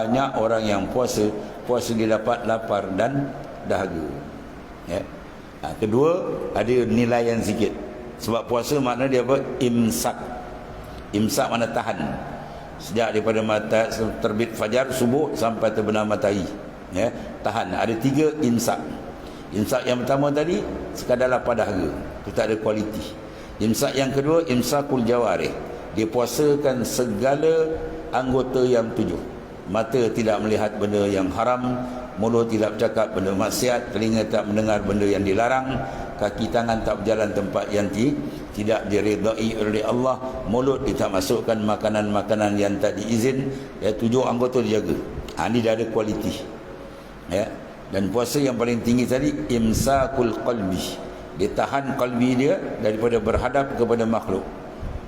banyak orang yang puasa dia dapat lapar dan dahaga. Ya. Kedua, ada nilaian sikit. Sebab puasa makna dia apa? Imsak. Imsak makna tahan. Sejak daripada mata terbit fajar subuh sampai terbenam matahari. Ya, tahan. Ada 3 imsak. Imsak yang pertama tadi sekadar lapar dahaga. Itu tak ada kualiti. Imsak yang kedua, imsakul jawarih. Dia puasakan segala anggota yang 7. Mata tidak melihat benda yang haram, mulut tidak bercakap benda maksiat, telinga tak mendengar benda yang dilarang, kaki tangan tak berjalan tempat yang tidak diridai oleh Allah, mulut tidak masukkan makanan-makanan yang tak diizin. Ya, 7 anggota dijaga. Ini dah ada kualiti. Ya. Dan puasa yang paling tinggi tadi imsakul qalbi. Dia tahan qalbi dia daripada berhadap kepada makhluk.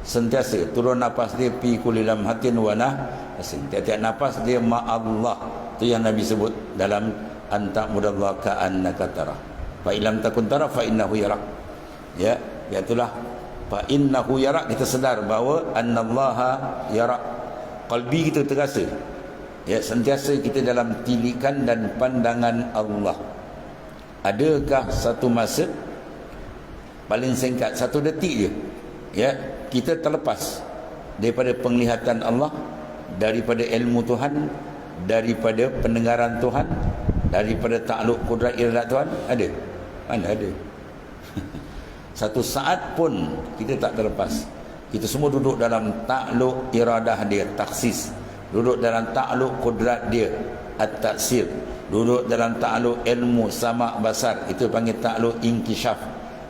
Sentiasa turun nafas dia fi kulli lamhatin wa nafsin. Tiap-tiap nafas dia ma Allah. Itu yang Nabi sebut dalam anta mudallah ka annaka tara. Fa illam takun tara fa innahu yarak. Ya, itulah fa innahu yarak. Kita sedar bahawa annallaha yarak. Qalbi kita terasa. Ya, sentiasa kita dalam tilikan dan pandangan Allah. Adakah satu masa paling singkat 1 detik je, ya, kita terlepas daripada penglihatan Allah, daripada ilmu Tuhan, daripada pendengaran Tuhan, daripada takluk kudrat iradat Tuhan? Ada? Mana ada? Satu saat pun kita tak terlepas. Kita semua duduk dalam takluk iradah dia, taksis. Duduk dalam takluk kudrat dia, at-taksir. Duduk dalam takluk ilmu sama' basar, itu panggil takluk inkishaf.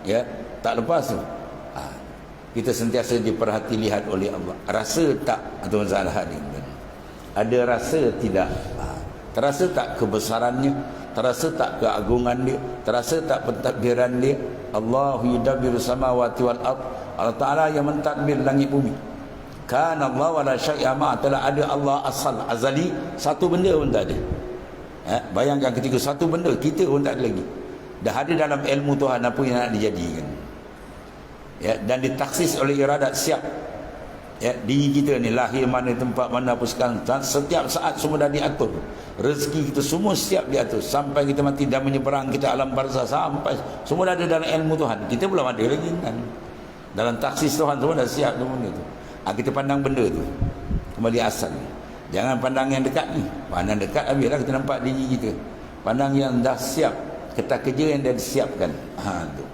Ya, tak lepas tu. Kita sentiasa diperhati lihat oleh Allah. Rasa tak tuan Zahal Hadim? Ada rasa tidak? Terasa tak kebesarannya? Terasa tak keagungan dia? Terasa tak pentadbiran dia? Allahu yudabbiru samawati wal ard. Allah Ta'ala yang mentadbir langit bumi. Kana Allah wala syai'a ma, telah ada Allah asal azali, satu benda pun tak ada. Bayangkan ketika satu benda kita pun tak ada lagi. Dah ada dalam ilmu Tuhan apa yang nak dijadikan. Ya, dan ditaksis oleh iradat siap. Ya, diri kita ni lahir mana, tempat mana apa sekarang, setiap saat semua dah diatur. Rezeki kita semua siap diatur sampai kita mati dan menyeberang kita alam barzah, sampai semua dah ada dalam ilmu Tuhan. Kita belum ada lagi kan. Dalam taksis Tuhan semua dah siap semua tu. Kita pandang benda tu kembali asal. Jangan pandang yang dekat ni. Pandang dekat habislah kita nampak diri kita. Pandang yang dah siap, kertas kerja yang dah disiapkan. Tu